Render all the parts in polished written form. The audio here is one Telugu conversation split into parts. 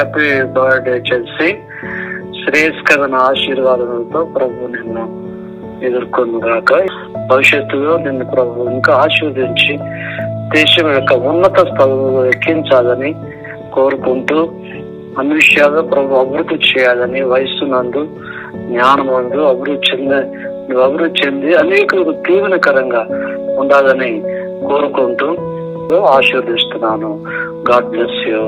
Happy birthday చెల్సి. శ్రేయస్కరమైన ఆశీర్వాదాలతో ప్రభు నిన్ను ఎదుర్కొనుగాక. భవిష్యత్తులో నిన్ను ప్రభు ఇంకా ఆశీర్వదించి దేశం యొక్క ఉన్నత స్థలంలో ఎక్కించాలని కోరుకుంటూ అన్ని విషయాల్లో ప్రభు అభివృద్ధి చేయాలని, వయస్సునందు జ్ఞానమందు అభివృద్ధి చెంది అనేకులకు దీవెనకరంగా ఉండాలని కోరుకుంటూ ఆశీర్వదిస్తున్నాను. God bless you.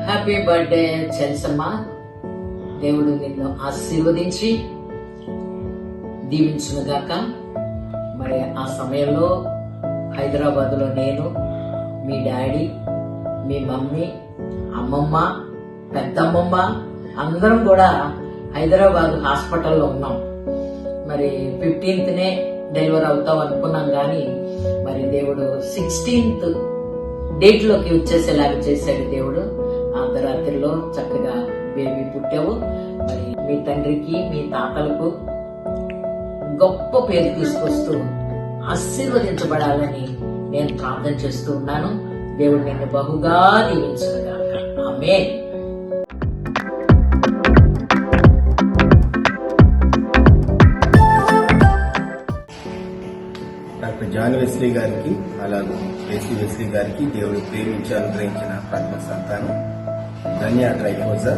Happy birthday చెల్సమ్మ. దేవుడు నిన్ను ఆశీర్వదించి దీవించునుగాక. మరి ఆ సమయంలో హైదరాబాద్లో నేను, మీ డాడీ, మీ మమ్మీ, అమ్మమ్మ, పెద్దమ్మమ్మ అందరం కూడా హైదరాబాద్ హాస్పిటల్లో ఉన్నాం. మరి 15th డెలివరీ అవుతాం అనుకున్నాం, కానీ మరి దేవుడు 16th డేట్లోకి వచ్చేసేలాగా చేశాడు దేవుడు. అర్ధరాత్రిలో చక్కగా బేబీ పుట్టావు. మరి మీ తండ్రికి, మీ తాతలకు గొప్ప పేరు తీసుకొస్తూ ఆశీర్వదించబడాలని నేను ప్రార్థన చేస్తూ ఉన్నాను. దేవుడు నిన్ను బహుగా దీవించుగాక. ఆమేన్. డాక్టర్ జాన్ వెస్లీ గారికి, అలాగే ఏసీ వెస్లీ గారికి దేవుడు ప్రేమించి అనుగ్రహించిన ప్రథమ సంతానం ధన్య ట్రైకోజా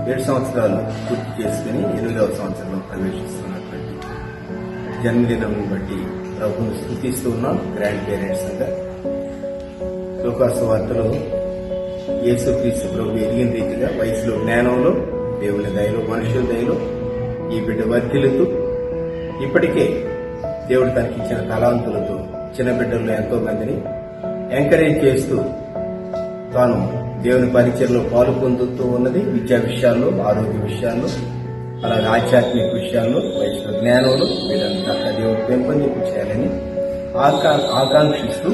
7 సంవత్సరాలు పూర్తి చేసుకుని 8వ సంవత్సరంలో ప్రవేశిస్తున్నటువంటి జన్మదినం బట్టి ప్రభువును స్తుతిస్తూ ఉన్నాం. గ్రాండ్ పేరెంట్స్ గా లోకాసు వార్తలో యేసుక్రీస్తు ప్రభు ఎదిగిన రీతిగా వయసులో, జ్ఞానంలో, దేవుని దయలో, మనుషుల దయలో ఈ బిడ్డ వర్ధిల్లుతూ ఇప్పటికే దేవుడు తనకి ఇచ్చిన తలాంతులతో చిన్న బిడ్డల్లో ఎంతో మందిని ఎంకరేజ్ చేస్తూ తాను దేవుని పరిచయలో పాలు పొందుతూ ఉన్నది. విద్యా విషయాల్లో, ఆరోగ్య విషయాల్లో, అలాగే ఆధ్యాత్మిక విషయాల్లో, వయసులో, జ్ఞానంలో వీళ్ళంతా దేవుడు పెంపొందింపు చేయాలని ఆకాంక్షిస్తూ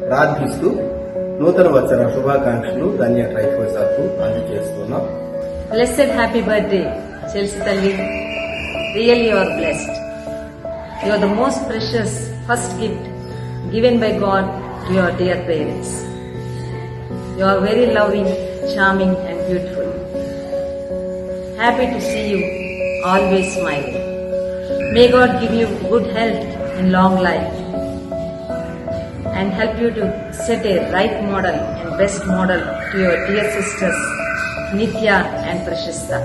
ప్రార్థిస్తూ నూతన వత్సర శుభాకాంక్షలు ధన్య ట్రైకోజాకు అందజేస్తున్నాం. Blessed happy birthday, Chelsea Talli. Really you are blessed. You are the most precious first gift given by God to your dear parents. You are very loving, charming and beautiful. Happy to see you always smiling. May God give you good health and long life and help you to set a right model and best model to your dear sisters Nitya and Prashista.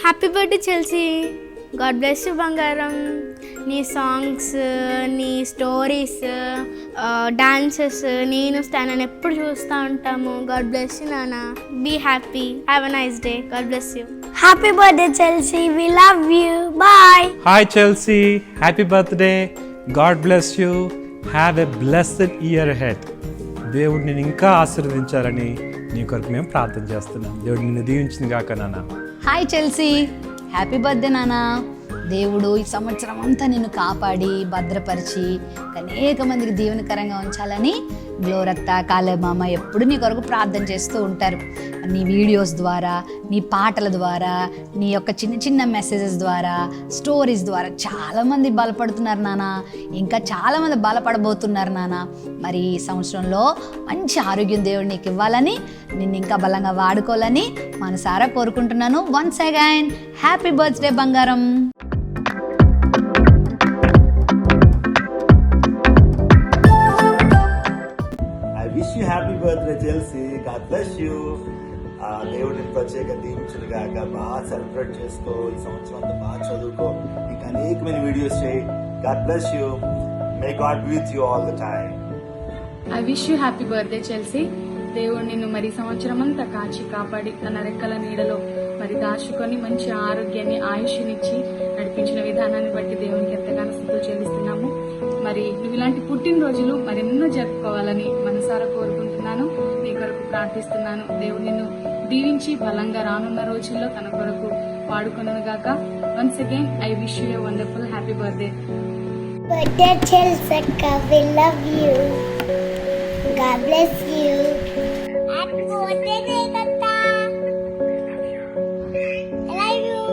Happy birthday Chelsea. God bless you బంగారం. నీ సాంగ్స్, నీ స్టోరీస్, డాన్సెస్ నేను స్టాండ్ ఎప్పుడు చూస్తూ ఉంటాము. గాడ్ బ్లెస్ యూ నాన్న. Be happy. Have a nice day. God bless you. Happy birthday Chelsea. We love you. Bye. Hi Chelsea. Happy birthday. God bless you. Have a blessed year ahead. దేవుడు నేను ఇంకా ఆశీర్వదించాలని నీ కొరకు మేము ప్రార్థన చేస్తున్నాం. దేవుడు నిన్ను దీవించింది కాక నాన్న. Hi Chelsea. హ్యాపీ బర్త్డే నాన్న. దేవుడు ఈ సంవత్సరం అంతా నిన్ను కాపాడి భద్రపరిచి అనేక మందికి దీవెనకరంగా ఉంచాలని గ్లోరత్త, కాలేమామ ఎప్పుడు నీ కొరకు ప్రార్థన చేస్తూ ఉంటారు. నీ వీడియోస్ ద్వారా, నీ పాటల ద్వారా, నీ యొక్క చిన్న చిన్న మెసేజెస్ ద్వారా, స్టోరీస్ ద్వారా చాలామంది బలపడుతున్నారు నాన్న. ఇంకా చాలామంది బలపడబోతున్నారు నాన్న. మరి ఈ సంవత్సరంలో మంచి ఆరోగ్యం దేవుడు నీకు ఇవ్వాలని, నిన్ను ఇంకా బలంగా వాడుకోవాలని మనసారా కోరుకుంటున్నాను. వన్స్ అగైన్ హ్యాపీ బర్త్డే బంగారం. Wish you happy birthday Chelsea. God bless you. దేవుడిని ప్రత్యేక దీవించుగాక. బాగా సెలబ్రేట్ చేసుకో. ఈ సంవత్సరం అంతా బాగా చదువుకో. ఇంకా అనేకమైన వీడియోస్ చేయి. God bless you. May God be with you all the time. I wish you happy birthday Chelsea. దేవుడు నిన్ను మరి సంవత్సరం అంతా కాచి కాపాడి తన రెక్కల నీడలో మరి దాచుకొని మంచి ఆరోగ్యాన్ని, ఆయుష్నిచ్చి నడిపించిన విధానాన్ని బట్టి దేవునికి ఎంతగానో స్తుతులు చెల్లిస్తున్నాము. మరి నువ్వు ఇలాంటి పుట్టినరోజులు మరెన్నో జరుపుకోవాలని మనసారా కోరుకుంటున్నాను. నీ కొరకు ప్రార్థిస్తున్నాను. దేవుడు నిన్ను దీవించి బలంగా రానున్న రోజుల్లో తన కొరకు వాడుకొనుగాక. Once again I wish you a wonderful happy birthday. Birthday Chelsea, we love you. God bless you. Happy birthday Tata. I love you.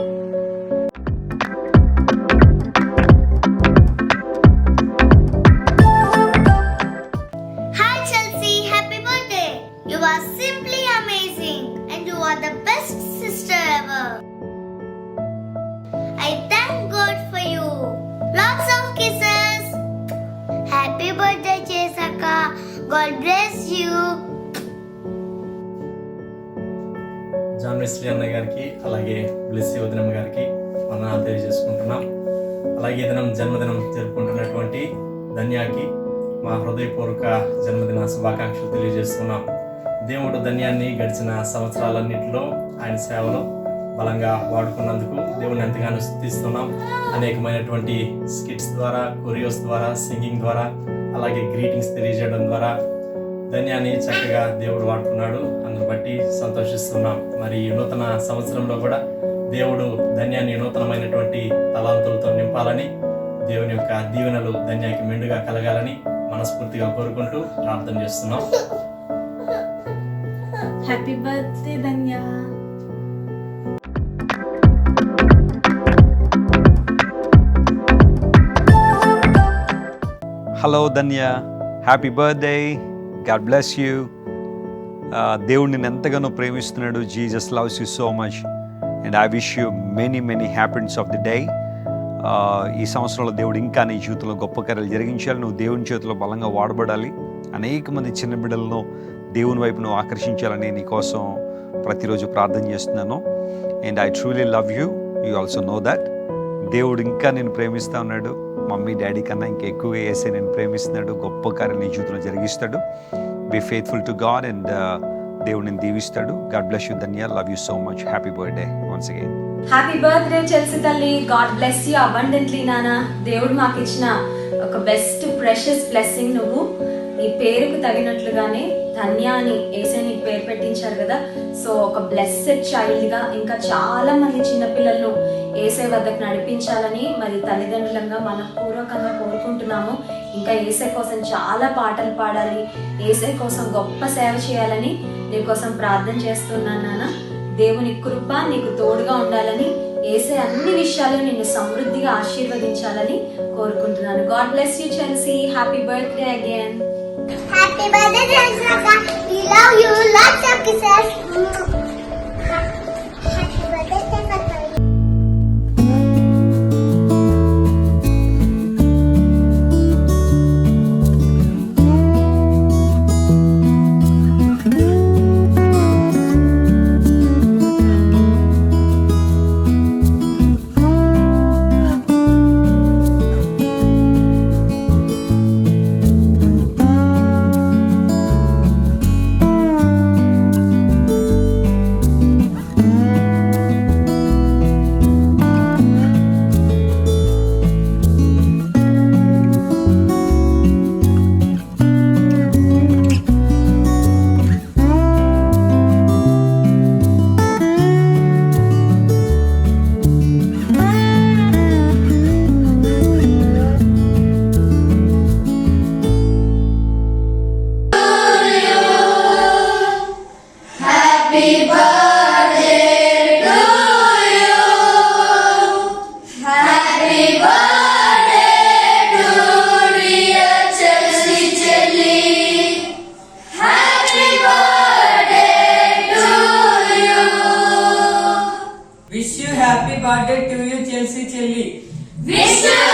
God bless you. John Wesley అన్న గారికి అలాగే బ్లెస్సీ వదినమ్మ గారికి వందనాలు తెలియజేసుకుంటున్నాం. అలాగే ఈ దినం జన్మదినం జరుపుకుంటున్నటువంటి ధన్యాకి మా హృదయపూర్వక జన్మదిన శుభాకాంక్షలు తెలియజేస్తున్నాం. దేవుడు ధన్యాన్ని గడిచిన సంవత్సరాలన్నింటిలో ఆయన సేవలో బలంగా వాడుకున్నందుకు దేవుని ఎంతగానో స్తుతిస్తున్నాం. అనేకమైనటువంటి స్కిట్స్ ద్వారా, కొరియోస్ ద్వారా, సింగింగ్ ద్వారా, అలాగే గ్రీటింగ్స్ తెలియజేయడం ద్వారా ధన్యాన్ని చక్కగా దేవుడు వాడుకున్నాడు. అందును బట్టి సంతోషిస్తున్నాం. మరి ఈ నూతన సంవత్సరంలో కూడా దేవుడు ధన్యాన్ని నూతనమైనటువంటి తలాంతులతో నింపాలని, దేవుని యొక్క దీవెనలు ధన్యానికి మెండుగా కలగాలని మనస్ఫూర్తిగా కోరుకుంటూ ప్రార్థన చేస్తున్నాం. Happy birthday Dhanya. Hello Dhanya, happy birthday, God bless you. దేవుడు నిన్ను ఎంతగానో ప్రేమిస్తున్నాడు. Jesus loves you so much and I wish you many happiness of the day. ఈ సంవత్సరంలో దేవుడు ఇంకా నీ జీవితంలో గొప్ప కార్యాలు జరిగించాలి. నువ్వు దేవుని చేతిలో బలంగా వాడబడాలి. అనేక మంది చిన్న బిడ్డలను దేవుని వైపు నువ్వు ఆకర్షించాలని నీకోసం ప్రతిరోజు ప్రార్థన చేస్తున్నాను. And I truly love you. You also know that. దేవుడు ఇంకా నేను ప్రేమిస్తూ ఉన్నాడు. మమ్మీ డాడీ కన్నా ఇంకా ఎక్కువగా వేసే నేను ప్రేమిస్తున్నాడు. గొప్ప కార్యం నీ జీవితంలో జరిగిస్తాడు. Be faithful to God and దేవుడు నేను దీవిస్తాడు. God bless you Dhanya. Love you so much. Happy birthday once again. Happy birthday Chelsea తల్లి. గాడ్ బ్లెస్ యూ అబండెంట్లీ నాన్న. దేవుడు మాకు ఇచ్చిన ఒక బెస్ట్ ప్రెషస్ బ్లెస్సింగ్ నువ్వు. నీ పేరుకు తగినట్లుగానే ధన్య అని ఏసే నీకు పేరు పెట్టించారు కదా. సో ఒక బ్లెస్సెడ్ చైల్డ్గా ఇంకా చాలా మంది చిన్నపిల్లలను ఏసే వద్దకు నడిపించాలని మరి తల్లిదండ్రులంగా మనపూర్వకంగా కోరుకుంటున్నాము. ఇంకా ఏసే కోసం చాలా పాటలు పాడాలి, ఏసే కోసం గొప్ప సేవ చేయాలని నీకోసం ప్రార్థన చేస్తున్నాను నాన్న. దేవుని కృప నీకు తోడుగా ఉండాలని, ఏసే అన్ని విషయాలు నిన్ను సమృద్ధిగా ఆశీర్వదించాలని కోరుకుంటున్నాను. God bless you Chelsea. Happy birthday again. Happy birthday, Jessica. We love you. Lots of kisses. Happy birthday, Jessica. Wish you happy birthday to you, Chelsea Chelli. Wish you